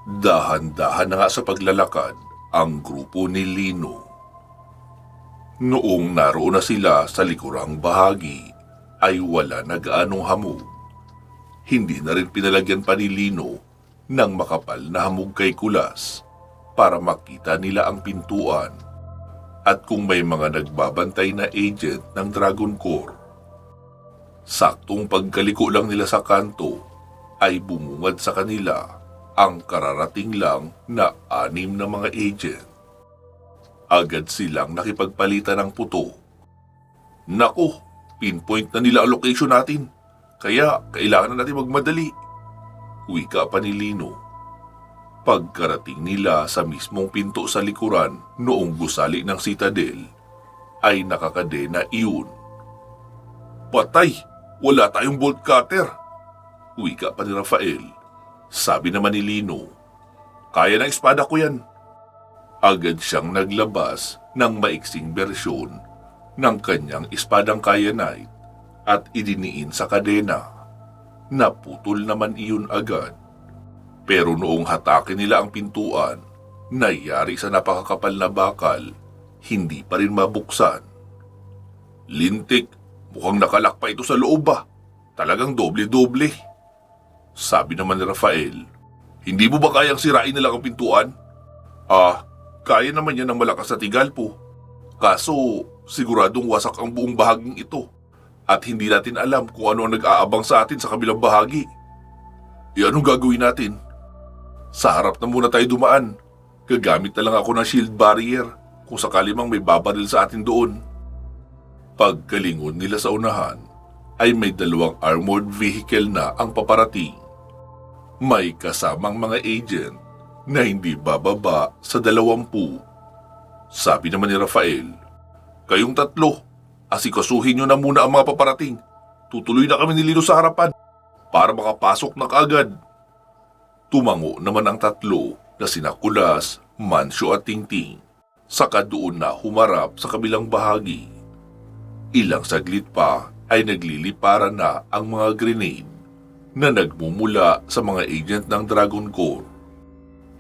Dahan-dahan na nga sa paglalakad ang grupo ni Lino. Noong naroon na sila sa likurang bahagi, ay wala na gaanong hamog. Hindi na rin pinalagyan pa ni Lino ng makapal na hamog kay Kulas para makita nila ang pintuan at kung may mga nagbabantay na agent ng Dragon Corps. Saktong pagkaliko lang nila sa kanto ay bumungad sa kanila ang kararating lang na 6 na mga agent. Agad silang nakipagpalitan ng puto. Naku, pinpoint na nila ang location natin, kaya kailangan na natin magmadali. Wika pa ni Lino. Pagkarating nila sa mismong pinto sa likuran noong gusali ng Citadel, ay nakakadena iyon. Patay! Wala tayong bolt cutter! Wika pa ni Rafael. Sabi naman ni Lino, kaya ng espada ko yan. Agad siyang naglabas ng maiksing bersyon ng kanyang espadang kyanite at idiniin sa kadena. Naputol naman iyon agad. Pero noong hatakin nila ang pintuan, nayari sa napakakapal na bakal, hindi pa rin mabuksan. Lintik, mukhang nakalak pa ito sa loob ba? Talagang doble-doble. Sabi naman ni Rafael, hindi mo ba kayang sirain nila ang pintuan? Kaya naman yan ng malakas na tigalpo. Kaso, siguradong wasak ang buong bahaging ito at hindi natin alam kung ano ang nag-aabang sa atin sa kabilang bahagi. Anong gagawin natin? Sa harap na muna tayo dumaan. Gagamit na lang ako ng shield barrier kung sakali mang may babaril sa atin doon. Pagkalingon nila sa unahan, ay may 2 armored vehicle na ang paparating. May kasamang mga agent na hindi bababa sa 20. Sabi naman ni Rafael, kayong 3, asikasuhin nyo na muna ang mga paparating. Tutuloy na kami ni Lino sa harapan para makapasok na kaagad. Tumango naman ang 3 na sina Kulas, Mancio at Tingting. Saka doon na humarap sa kabilang bahagi. Ilang saglit pa ay nagliliparan na ang mga grenade na nagmumula sa mga agent ng Dragon Corps.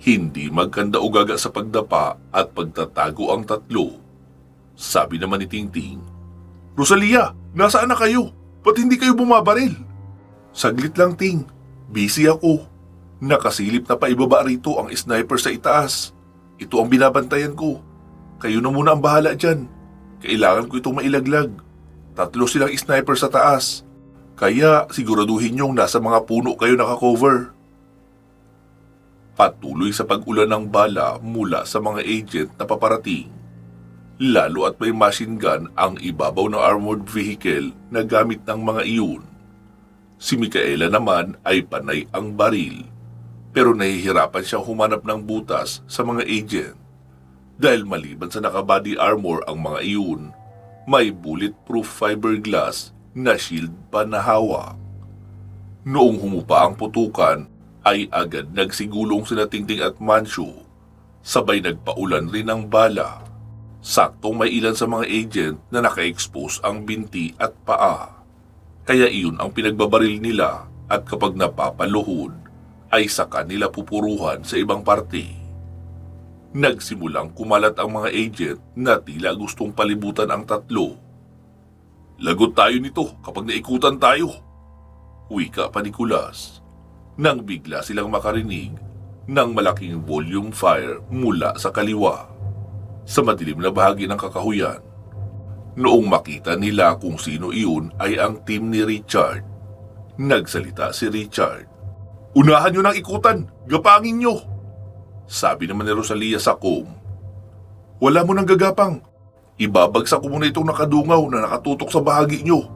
Hindi magkanda o gaga sa pagdapa at pagtatago ang 3. Sabi naman ni Tingting, Rosalia, nasaan na kayo? Ba't hindi kayo bumabaril? Saglit lang, Ting. Busy ako. Nakasilip na paibaba rito ang sniper sa itaas. Ito ang binabantayan ko. Kayo na muna ang bahala dyan. Kailangan ko itong mailaglag. 3 silang sniper sa taas. Kaya siguraduhin niyong nasa mga puno kayo nakakover. Patuloy sa pag-ulan ng bala mula sa mga agent na paparating. Lalo at may machine gun ang ibabaw ng armored vehicle na gamit ng mga iyon. Si Micaela naman ay panay ang baril. Pero nahihirapan siyang humanap ng butas sa mga agent. Dahil maliban sa naka-body armor ang mga iyon, may bulletproof fiberglass na shield pa na hawak. Noong humupa ang putukan, ay agad nagsigulong sina Tingting at Mancio. Sabay nagpaulan rin ng bala. Saktong may ilan sa mga agent na naka-expose ang binti at paa. Kaya iyon ang pinagbabaril nila at kapag napapaluhod, ay sa kanila pupuruhan sa ibang parte. Nagsimulang kumalat ang mga agent na tila gustong palibutan ang 3. Lagot tayo nito kapag naikutan tayo. Wika pa ni Kulas. Nang bigla silang makarinig ng malaking volume fire mula sa kaliwa, sa madilim na bahagi ng kakahuyan. Noong makita nila kung sino iyon ay ang team ni Richard. Nagsalita si Richard. Unahan nyo ng ikutan! Gapangin nyo! Sabi naman ni Rosalia sa com. Wala mo nang gagapang. Ibabagsak ko muna itong nakadungaw na nakatutok sa bahagi nyo.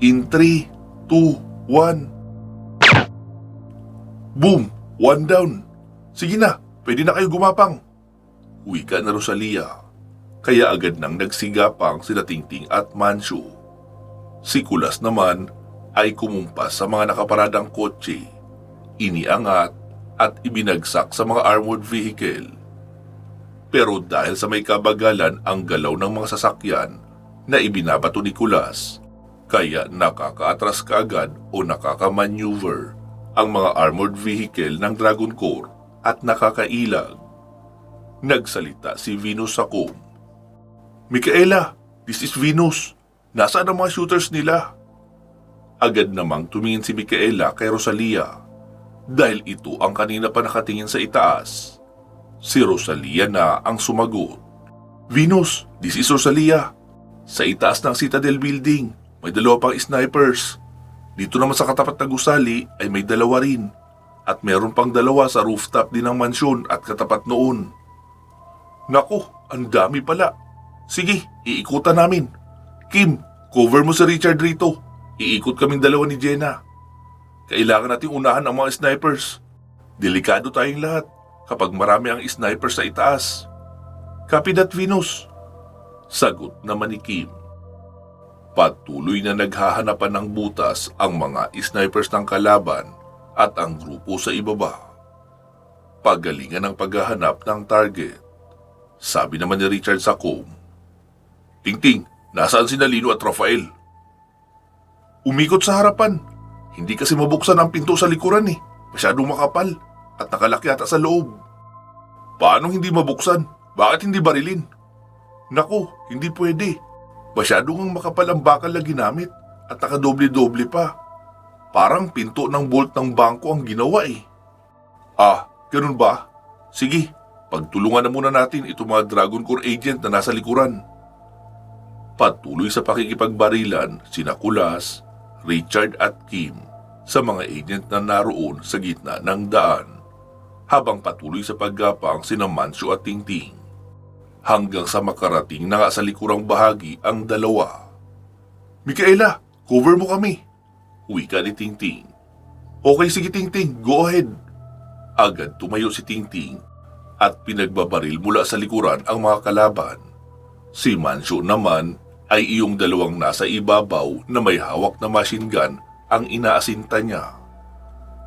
In 3, 2, 1. Boom! 1 down. Sige na, pwede na kayo gumapang. Wika na Rosalia. Kaya agad nang nagsigapang sila Tingting at Mancio. Si Kulas naman ay kumumpas sa mga nakaparadang kotse. Iniangat at ibinagsak sa mga armored vehicle. Pero dahil sa may kabagalan ang galaw ng mga sasakyan na ibinabato ni Kulas, kaya nakakaatras kaagad o nakakamaneuver ang mga armored vehicle ng Dragon Corps at nakakailag. Nagsalita si Venus sa com. Micaela, this is Venus. Nasaan ang mga shooters nila? Agad namang tumingin si Micaela kay Rosalia dahil ito ang kanina pa nakatingin sa itaas. Si Rosalia na ang sumagot. Venus, this is Rosalia. Sa itaas ng Citadel Building, may 2 pang snipers. Dito naman sa katapat na gusali ay may 2 rin. At meron pang 2 sa rooftop din ng mansyon at katapat noon. Naku, ang dami pala. Sige, iikutan namin. Kim, cover mo si Richard rito. Iikot kaming 2 ni Jenna. Kailangan nating unahan ang mga snipers. Delikado tayong lahat kapag marami ang snipers sa itaas. Copy that, Venus. Sagot naman ni Kim. Patuloy na naghahanapan ng butas ang mga snipers ng kalaban at ang grupo sa ibaba. Pagalingan ang paghahanap ng target. Sabi naman ni Richard sa com. Tingting, nasaan si Nalino at Rafael? Umikot sa harapan. Hindi kasi mabuksan ang pinto sa likuran eh. Masyadong makapal at nakalaki ata sa loob. Paano hindi mabuksan? Bakit hindi barilin? Naku, hindi pwede. Masyadong makapal ang bakal na ginamit at nakadoble-doble pa. Parang pinto ng bolt ng bangko ang ginawa eh. Ah, ganun ba? Sige, pagtulungan na muna natin itong mga Dragon Corps agent na nasa likuran. Patuloy sa pakikipagbarilan sina Kulas, Richard at Kim sa mga agent na naroon sa gitna ng daan habang patuloy sa paggapang sina Mancio at Tingting. Hanggang sa makarating na nga sa likurang bahagi ang 2. Micaela, cover mo kami. Wika ni Tingting. Okay, sige Tingting, go ahead. Agad tumayo si Tingting at pinagbabaril mula sa likuran ang mga kalaban. Si Mancio naman ay iyong 2 nasa ibabaw na may hawak na machine gun ang inaasinta niya.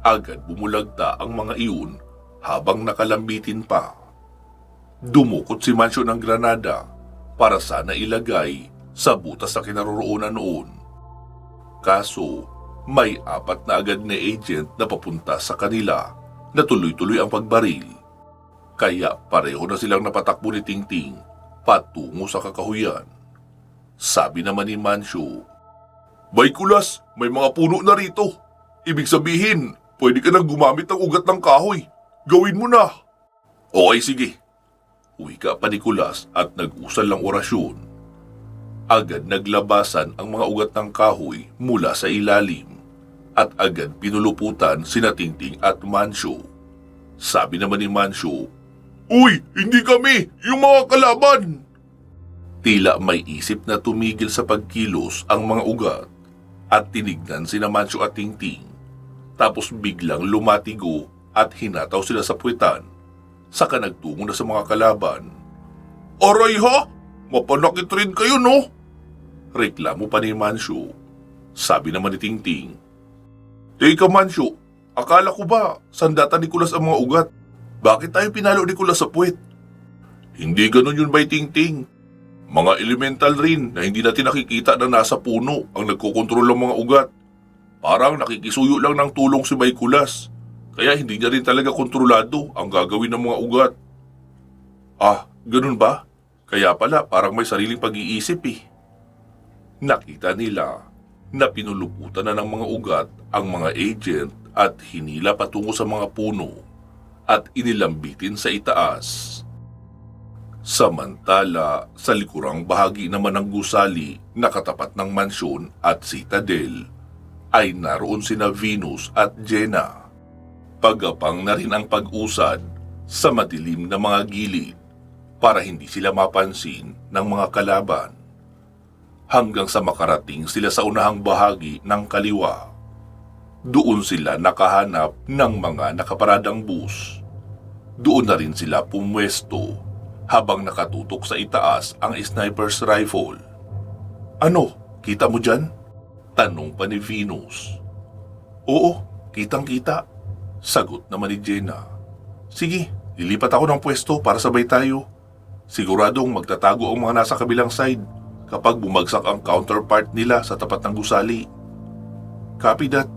Agad bumulagta ang mga iyon habang nakalambitin pa. Dumukot si Mancio ng granada para sana ilagay sa butas na kinaroroonan noon. Kaso, may 4 na agad na agent na papunta sa kanila na tuloy-tuloy ang pagbaril. Kaya pareho na silang napatakbo ni Tingting patungo sa kakahuyan. Sabi naman ni Mancio, Bay Kulas, may mga puno na rito. Ibig sabihin, pwede ka nang gumamit ng ugat ng kahoy. Gawin mo na. Okay, sige. Wika pa ni Kulas at nag-usal ng orasyon. Agad naglabasan ang mga ugat ng kahoy mula sa ilalim at agad pinuluputan sina Tingting at Mancio. Sabi naman ni Mancio, Uy, hindi kami! Yung mga kalaban! Tila may isip na tumigil sa pagkilos ang mga ugat at tinignan sina Mancio at Tingting. Tapos biglang lumatigo at hinataw sila sa puwetan. Saka nagtungo na sa mga kalaban. Aray ha! Mapanakit rin kayo no? Reklamo pa ni Mancio. Sabi naman ni Tingting, Teka Mancio, akala ko ba sandata ni Kulas ang mga ugat? Bakit tayo pinalo ni Kulas sa puwet? Hindi ganun yun, Bay Tingting. Mga elemental rin na hindi natin nakikita na nasa puno ang nagkokontrol ng mga ugat. Parang nakikisuyo lang ng tulong si Bay Kulas. Kaya hindi niya rin talaga kontrolado ang gagawin ng mga ugat. Ah, ganun ba? Kaya pala parang may sariling pag-iisip eh. Nakita nila na pinuluputan na ng mga ugat ang mga agent at hinila patungo sa mga puno at inilambitin sa itaas. Samantala, sa likurang bahagi naman ng gusali na katapat ng mansyon at Citadel ay naroon sina Venus at Jenna. Pagapang na rin ang pag-usad sa madilim na mga gilid para hindi sila mapansin ng mga kalaban. Hanggang sa makarating sila sa unahang bahagi ng kaliwa. Doon sila nakahanap ng mga nakaparadang bus. Doon na rin sila pumwesto habang nakatutok sa itaas ang sniper's rifle. Ano, kita mo dyan? Tanong pa ni Venus. Oo, kitang-kita. Sagot naman ni Jenna. Sige, lilipat ako ng pwesto para sabay tayo. Siguradong magtatago ang mga nasa kabilang side kapag bumagsak ang counterpart nila sa tapat ng gusali. Copy that.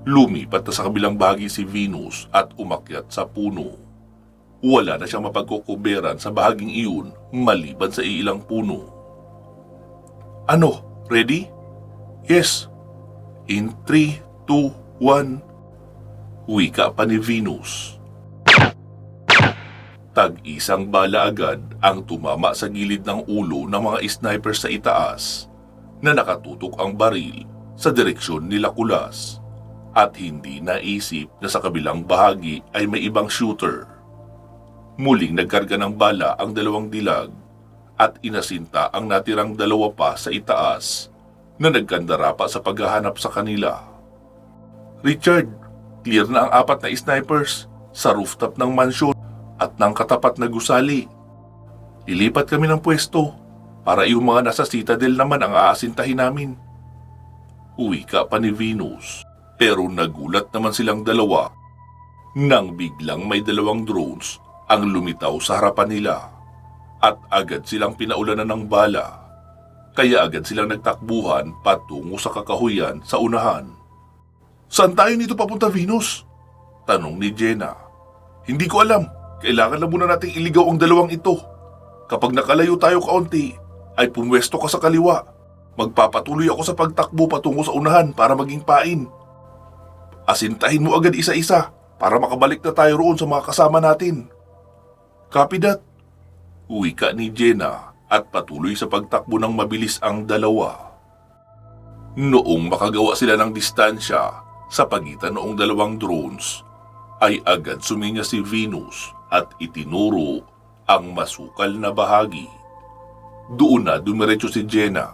Lumipat na sa kabilang bahagi si Venus at umakyat sa puno. Wala na siyang mapagkukuberan sa bahaging iyon maliban sa ilang puno. Ano? Ready? Yes. In 3, 2, 1. Wika pa ni Venus. Tag-isang bala agad ang tumama sa gilid ng ulo ng mga snipers sa itaas na nakatutok ang baril sa direksyon nila Kulas at hindi naisip na sa kabilang bahagi ay may ibang shooter. Muling nagkarga ng bala ang dalawang dilag at inasinta ang natirang dalawa pa sa itaas na nagkandara pa sa paghahanap sa kanila. Richard, clear na ang 4 na snipers sa rooftop ng mansyon at ng katapat na gusali. Ilipat kami ng pwesto para yung mga nasa citadel naman ang aasintahin namin. Wika pa ni Venus, pero nagulat naman silang dalawa nang biglang may 2 drones ang lumitaw sa harapan nila at agad silang pinaulanan ng bala. Kaya agad silang nagtakbuhan patungo sa kakahuyan sa unahan. Saan tayo nito papunta, Venus? Tanong ni Jenna. Hindi ko alam. Kailangan na muna nating iligaw ang 2 ito. Kapag nakalayo tayo kaunti, ay pumwesto ka sa kaliwa. Magpapatuloy ako sa pagtakbo patungo sa unahan para maging pain. Asintahin mo agad isa-isa para makabalik na tayo roon sa mga kasama natin. Copy that. Wika ni Jenna at patuloy sa pagtakbo ng mabilis ang 2. Noong makagawa sila ng distansya sa pagitan noong 2 drones, ay agad suminya si Venus at itinuro ang masukal na bahagi. Doon na dumiretso si Jenna,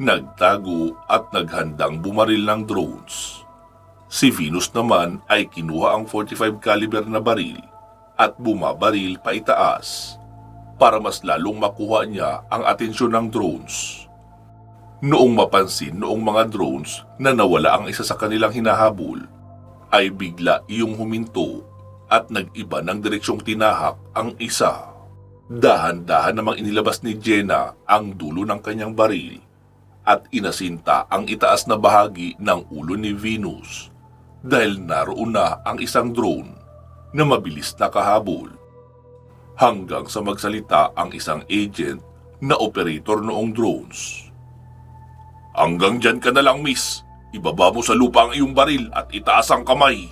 nagtago at naghandang bumaril ng drones. Si Venus naman ay kinuha ang 45 caliber na baril at bumabaril pa itaas para mas lalong makuha niya ang atensyon ng drones. Noong mapansin noong mga drones na nawala ang isa sa kanilang hinahabol, ay bigla iyong huminto at nag-iba ng direksyong tinahak ang isa. Dahan-dahan namang inilabas ni Jenna ang dulo ng kanyang baril at inasinta ang itaas na bahagi ng ulo ni Venus dahil naroon na ang isang drone na mabilis na kahabol. Hanggang sa magsalita ang isang agent na operator noong drones. Hanggang dyan ka na lang, miss. Ibaba mo sa lupa ang iyong baril at itaas ang kamay.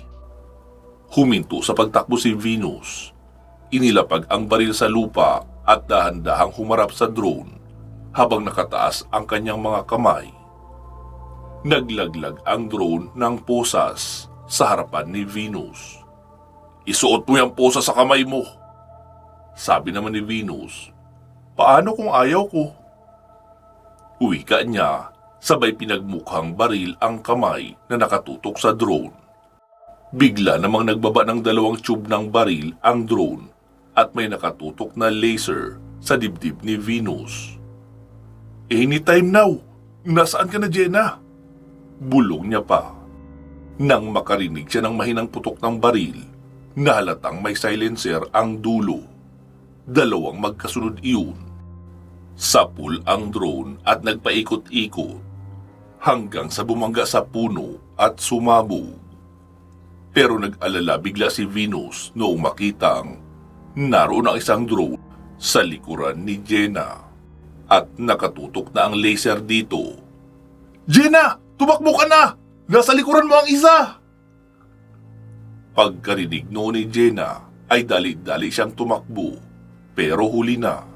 Huminto sa pagtakbo si Venus. Inilapag ang baril sa lupa at dahan-dahang humarap sa drone habang nakataas ang kanyang mga kamay. Naglaglag ang drone ng posas sa harapan ni Venus. Isuot mo yung posas sa kamay mo. Sabi naman ni Venus, paano kung ayaw ko? Wika niya, sabay pinagmukhang baril ang kamay na nakatutok sa drone. Bigla namang nagbaba ng 2 tube ng baril ang drone at may nakatutok na laser sa dibdib ni Venus. Anytime now, nasaan ka na, Jenna? Bulong niya pa. Nang makarinig siya ng mahinang putok ng baril, nahalatang may silencer ang dulo. 2 magkasunod iyon. Sapul ang drone at nagpaikot-ikot hanggang sa bumangga sa puno at sumabog. Pero nag-alala bigla si Venus noong makitang naroon ang isang drone sa likuran ni Jenna at nakatutok na ang laser dito. Jenna! Tumakbo ka na! Nasa likuran mo ang isa! Pagkarinig noon ni Jenna ay dali-dali siyang tumakbo. Pero huli na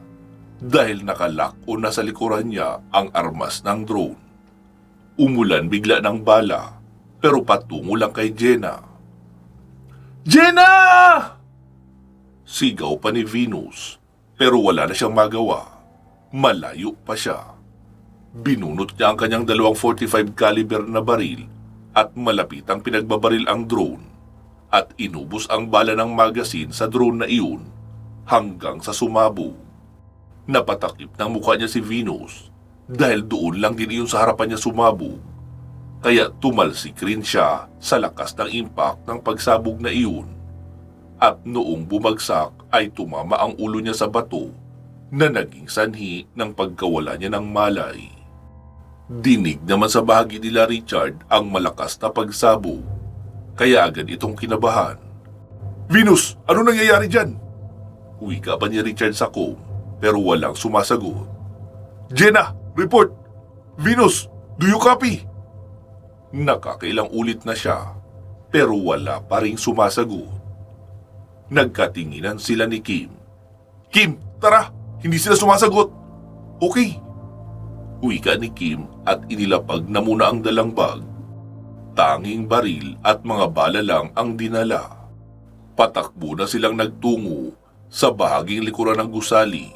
dahil nakalak o nasa likuran niya ang armas ng drone. Umulan bigla ng bala pero patungo lang kay Jenna. Jenna! Sigaw pa ni Venus pero wala na siyang magawa. Malayo pa siya. Binunot niya ang kanyang 2 45 caliber na baril at malapitang pinagbabaril ang drone at inubos ang bala ng magasin sa drone na iyon hanggang sa sumabog. Napatakip ng mukha niya si Venus dahil doon lang din iyon sa harapan niya sumabog. Kaya tumalsik rin siya sa lakas ng impact ng pagsabog na iyon. At noong bumagsak ay tumama ang ulo niya sa bato na naging sanhi ng pagkawala niya ng malay. Dinig naman sa bahagi nila Richard ang malakas na pagsabog kaya agad itong kinabahan. "Venus, ano nangyayari dyan?" Wika pa ni Richard sa comb, pero walang sumasagot. "Jenna, report! Venus, do you copy?" Nakakailang ulit na siya, pero wala pa ring sumasagot. Nagkatinginan sila ni Kim. "Kim, tara! Hindi sila sumasagot!" "Okay." Wika ni Kim at inilapag na muna ang dalang bag. Tanging baril at mga bala lang ang dinala. Patakbo na silang nagtungo sa bahaging likuran ng gusali.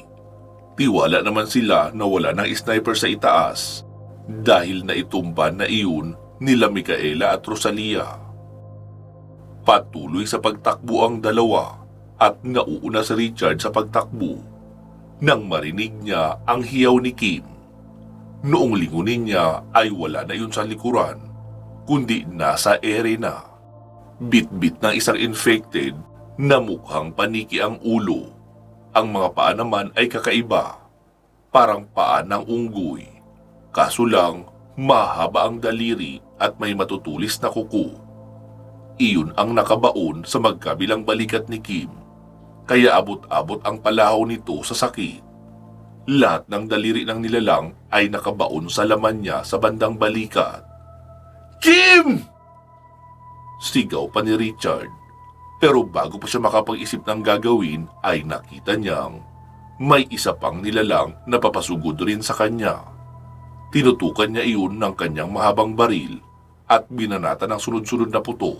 Tiwala naman sila na wala ng sniper sa itaas dahil naitumban na iyon nila Micaela at Rosalia. Patuloy sa pagtakbo ang dalawa at nauuna si Richard sa pagtakbo nang marinig niya ang hiyaw ni Kim. Noong lingunin niya ay wala na yun sa likuran, kundi nasa ere na. Bit-bit ng isang infected na mukhang paniki ang ulo. Ang mga paa naman ay kakaiba, parang paa ng unggoy. Kaso lang, mahaba ang daliri at may matutulis na kuko. Iyon ang nakabaon sa magkabilang balikat ni Kim, kaya abot-abot ang palahaw nito sa sakit. Lahat ng daliri ng nilalang ay nakabaon sa laman niya sa bandang balikat. "Kim!" Sigaw pa ni Richard, pero bago pa siya makapag-isip ng gagawin ay nakita niyang may isa pang nilalang na papasugod rin sa kanya. Tinutukan niya iyon ng kanyang mahabang baril at binanata ng sunod-sunod na putok.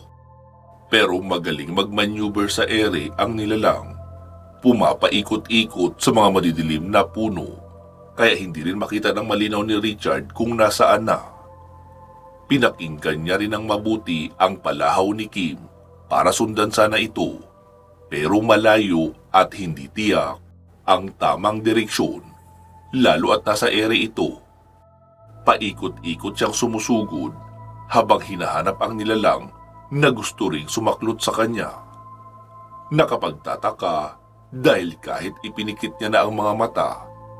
Pero magaling mag-maneuver sa ere ang nilalang. Pumapaikot-ikot sa mga madidilim na puno, kaya hindi rin makita ng malinaw ni Richard kung nasaan na. Pinakinggan niya rin ng mabuti ang palahaw ni Kim para sundan sana ito, pero malayo at hindi tiyak ang tamang direksyon, lalo at nasa ere ito. Paikot-ikot siyang sumusugod habang hinahanap ang nilalang na gusto ring sumaklot sa kanya. Nakapagtataka dahil kahit ipinikit niya na ang mga mata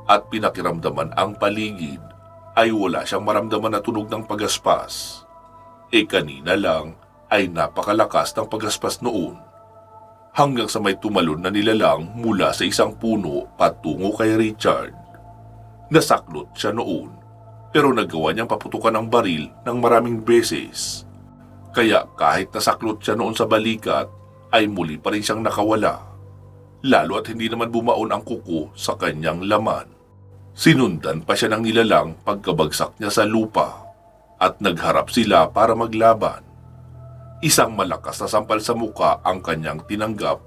at pinakiramdaman ang paligid, ay wala siyang maramdaman na tunog ng pagaspas. Kanina lang ay napakalakas ng pagaspas noon, hanggang sa may tumalon na nilalang mula sa isang puno patungo kay Richard. Nasaklot siya noon, pero nagawa niyang paputukan ng baril ng maraming beses. Kaya kahit nasaklot siya noon sa balikat, ay muli pa rin siyang nakawala. Lalo at hindi naman bumaon ang kuko sa kanyang laman. Sinundan pa siya ng nilalang pagkabagsak niya sa lupa at nagharap sila para maglaban. Isang malakas na sampal sa muka ang kanyang tinanggap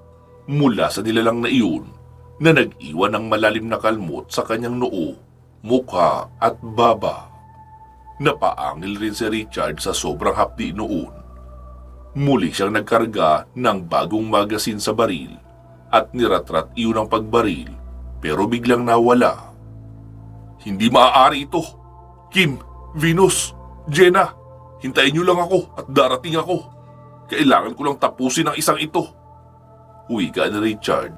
mula sa nilalang na iyon na nag-iwan ng malalim na kalmot sa kanyang noo, mukha at baba. Napaangil rin si Richard sa sobrang hapdi noon. Muli siyang nagkarga ng bagong magasin sa baril at niratrat iyon ang pagbaril, pero biglang nawala. "Hindi maaari ito! Kim, Venus, Jenna, hintayin niyo lang ako at darating ako. Kailangan ko lang tapusin ang isang ito." Wika ni Richard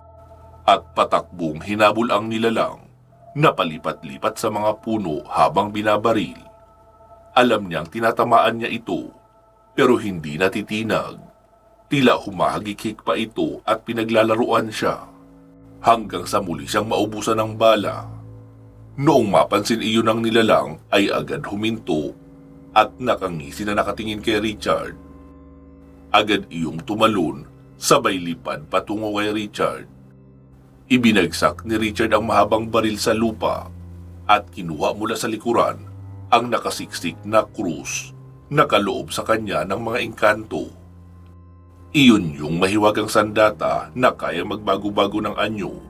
at patakbong hinabol ang nilalang na palipat-lipat sa mga puno habang binabaril. Alam niyang tinatamaan niya ito, pero hindi natitinag. Tila humahagikik pa ito at pinaglalaruan siya, hanggang sa muli siyang maubusan ng bala. Noong mapansin iyon ng nilalang ay agad huminto at nakangisi na nakatingin kay Richard. Agad iyong tumalon, sabay lipad patungo kay Richard. Ibinagsak ni Richard ang mahabang baril sa lupa at kinuha mula sa likuran ang nakasiksik na krus na kaloob sa kanya ng mga engkanto. Iyon yung mahiwagang sandata na kaya magbago-bago ng anyo.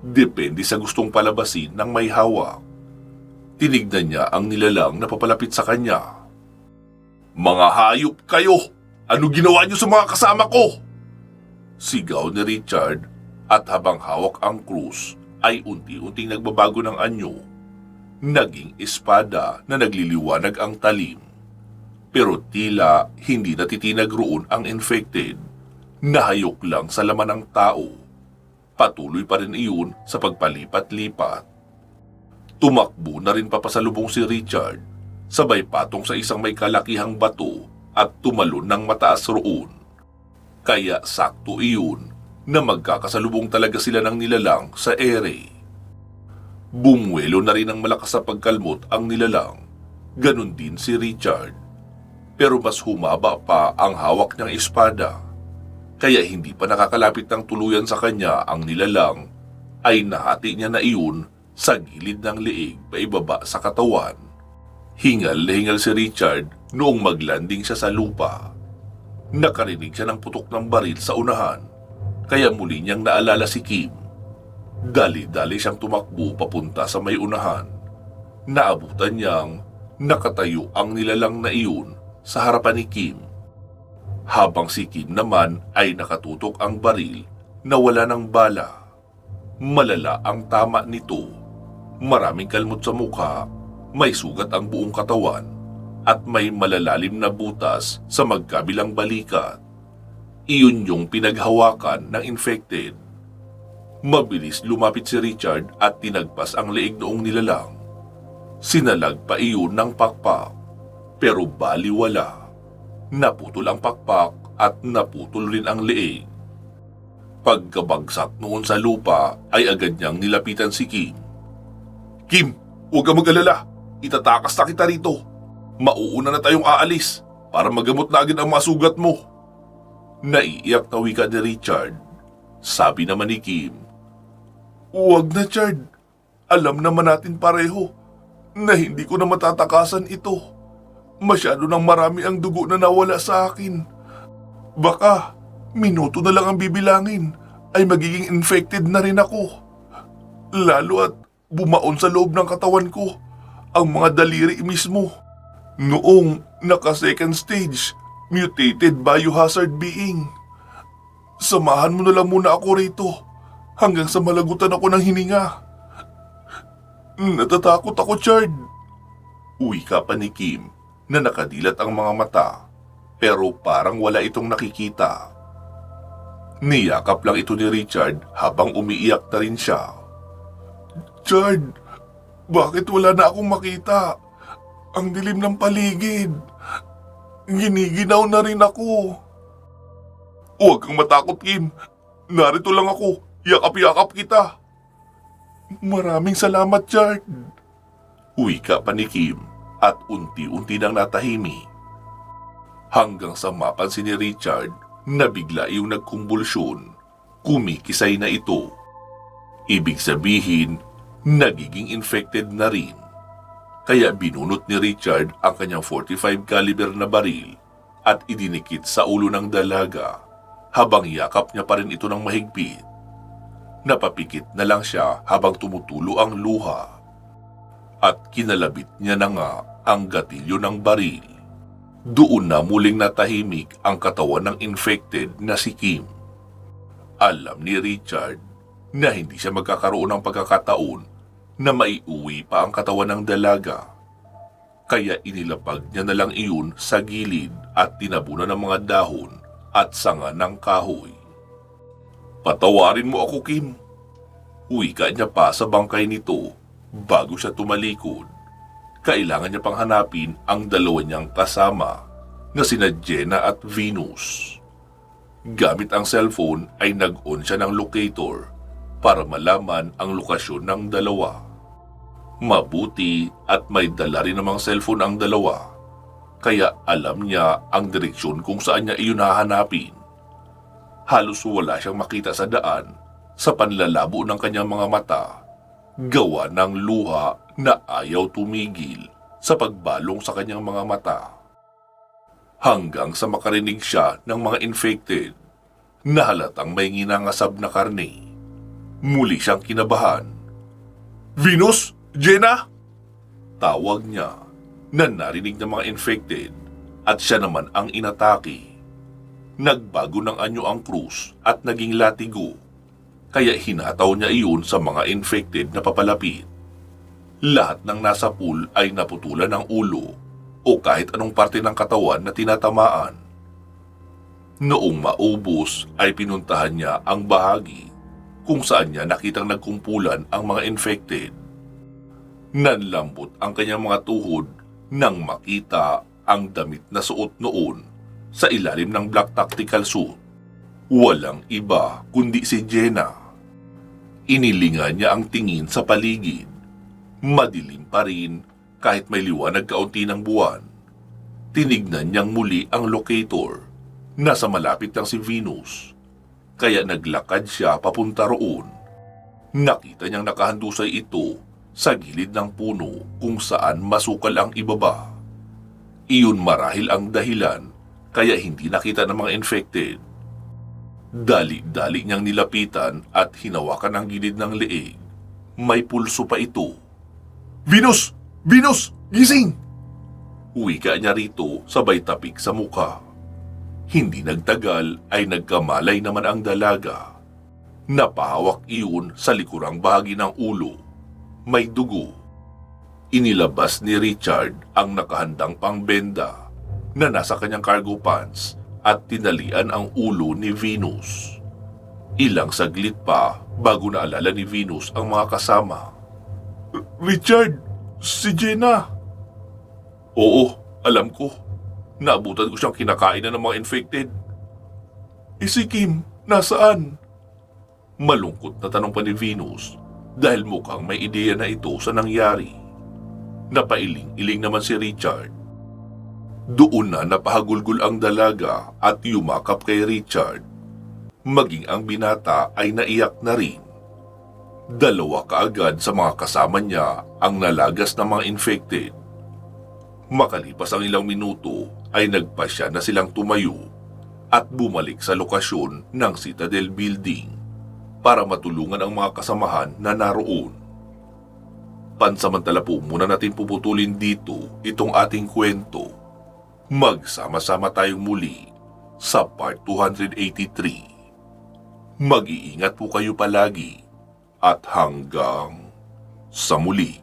Depende sa gustong palabasin ng may hawak. Tinignan niya ang nilalang na papalapit sa kanya. "Mga hayop kayo! Ano ginawa niyo sa mga kasama ko?" Sigaw ni Richard at habang hawak ang krus ay unti-unting nagbabago ng anyo. Naging espada na nagliliwanag ang talim. Pero tila hindi natitinag roon ang infected. Nahayok lang sa laman ng tao. Patuloy pa rin iyon sa pagpalipat-lipat. Tumakbo na rin papasalubong si Richard, sabay patong sa isang may kalakihang bato at tumalon ng mataas roon. Kaya sakto iyon na magkakasalubong talaga sila ng nilalang sa ere. Bumuelo na rin ng malakas sa pagkalmot ang nilalang, ganun din si Richard. Pero mas humaba pa ang hawak niyang espada, kaya hindi pa nakakalapit ng tuluyan sa kanya ang nilalang, ay nahati niya na iyon sa gilid ng leeg paibaba sa katawan. Hingal na hingal si Richard noong maglanding siya sa lupa. Nakarinig siya ng putok ng baril sa unahan, kaya muli niyang naalala si Kim. Dali-dali siyang tumakbo papunta sa may unahan. Naabutan niyang nakatayo ang nilalang na iyon sa harapan ni Kim. Habang si Kim naman ay nakatutok ang baril na wala ng bala. Malala ang tama nito. Maraming kalmot sa mukha, may sugat ang buong katawan, at may malalalim na butas sa magkabilang balikat. Iyon yung pinaghawakan ng infected. Mabilis lumapit si Richard at tinagpas ang leeg noong nilalang. Sinalag pa iyon ng pakpak, pero baliwala. Naputol ang pakpak at naputol rin ang leeg. Pagkabagsak noon sa lupa ay agad niyang nilapitan si Kim. Kim, huwag ka mag-alala. Itatakas na kita rito. Mauuna na tayong aalis para magamot na agad ang mga sugat mo. Naiiyak na wika ni Richard. Sabi naman ni Kim, huwag na, Chard. Alam naman natin pareho na hindi ko na matatakasan ito. Masyado nang marami ang dugo na nawala sa akin. Baka minuto na lang ang bibilangin ay magiging infected na rin ako. Lalo at bumaon sa loob ng katawan ko ang mga daliri mismo. Noong naka-second stage, mutated biohazard being. Samahan mo na lang muna ako rito hanggang sa malagutan ako ng hininga. Natatakot ako, Chard. Uwi ka pa ni Kim na nakadilat ang mga mata pero parang wala itong nakikita. Niyakap lang ito ni Richard habang umiiyak na rin siya. Chard, bakit wala na akong makita? Ang dilim ng paligid. Giniginaw na rin ako. Huwag kang matakot, Kim. Narito lang ako. Yakap-yakap kita. Maraming salamat, Chard. Uwi ka pa ni Kim at unti-unti nang natahimik. Hanggang sa mapansin ni Richard na bigla yung nagkumbulsyon. Kumikisay na ito. Ibig sabihin, nagiging infected na rin. Kaya binunot ni Richard ang kanyang .45 caliber na baril at idinikit sa ulo ng dalaga habang yakap niya pa rin ito ng mahigpit. Napapikit na lang siya habang tumutulo ang luha at kinalabit niya na nga ang gatilyo ng baril. Doon na muling natahimik ang katawan ng infected na si Kim. Alam ni Richard na hindi siya magkakaroon ng pagkakataon na maiuwi pa ang katawan ng dalaga. Kaya inilapag niya na lang iyon sa gilid at tinabunan ng mga dahon at sanga ng kahoy. Patawarin mo ako, Kim. Uwika niya pa sa bangkay nito bago siya tumalikod. Kailangan niya pang hanapin ang dalawa niyang kasama na sina Jenna at Venus. Gamit ang cellphone ay nag-on siya ng locator para malaman ang lokasyon ng dalawa. Mabuti at may dala rin namang cellphone ang dalawa, kaya alam niya ang direksyon kung saan niya iyon hahanapin. Halos wala siyang makita sa daan sa panlalabo ng kanyang mga mata, gawa ng luha na ayaw tumigil sa pagbalong sa kanyang mga mata. Hanggang sa makarinig siya ng mga infected na halatang may nginangasab na karne. Muli siyang kinabahan. Venus? Jenna? Tawag niya na narinig ng mga infected at siya naman ang inatake. Nagbago ng anyo ang krus at naging latigo, kaya hinataw niya iyon sa mga infected na papalapit. Lahat ng nasa pool ay naputulan ng ulo o kahit anong parte ng katawan na tinatamaan. Noong maubos ay pinuntahan niya ang bahagi kung saan niya nakitang nagkumpulan ang mga infected. Nanlambot ang kanyang mga tuhod nang makita ang damit na suot noon sa ilalim ng black tactical suit. Walang iba kundi si Jenna. Inilingan niya ang tingin sa paligid. Madilim pa rin kahit may liwanag kaunti ng buwan. Tinignan niyang muli ang locator. Nasa malapit lang si Venus. Kaya naglakad siya papunta roon. Nakita niyang nakahandusay ito sa gilid ng puno kung saan masukal ang ibaba. Iyon marahil ang dahilan kaya hindi nakita ng mga infected. Dali-dali niyang nilapitan at hinawakan ang gilid ng leeg. May pulso pa ito. Venus! Venus! Gising! Wika niya rito sabay tapik sa mukha. Hindi nagtagal ay nagkamalay naman ang dalaga. Napahawak iyon sa likurang bahagi ng ulo. May dugo. Inilabas ni Richard ang nakahandang pangbenda na nasa kanyang cargo pants at tinalian ang ulo ni Venus. Ilang saglit pa bago naalala ni Venus ang mga kasama. Richard! Si Jenna! Oo, alam ko. Naabutan ko siyang kinakain ng mga infected. Si Kim, nasaan? Malungkot na tanong pa ni Venus dahil mukhang may ideya na ito sa nangyari. Napailing-iling naman si Richard. Doon na napahagulgol ang dalaga at yumakap kay Richard. Maging ang binata ay naiyak na rin. Dalawa kaagad sa mga kasama niya ang nalagas ng mga infected. Makalipas ang ilang minuto ay nagpasya na silang tumayo at bumalik sa lokasyon ng Citadel Building para matulungan ang mga kasamahan na naroon. Pansamantala po muna natin puputulin dito itong ating kwento. Magsama-sama tayong muli sa part 283. Mag-iingat po kayo palagi at hanggang sa muli.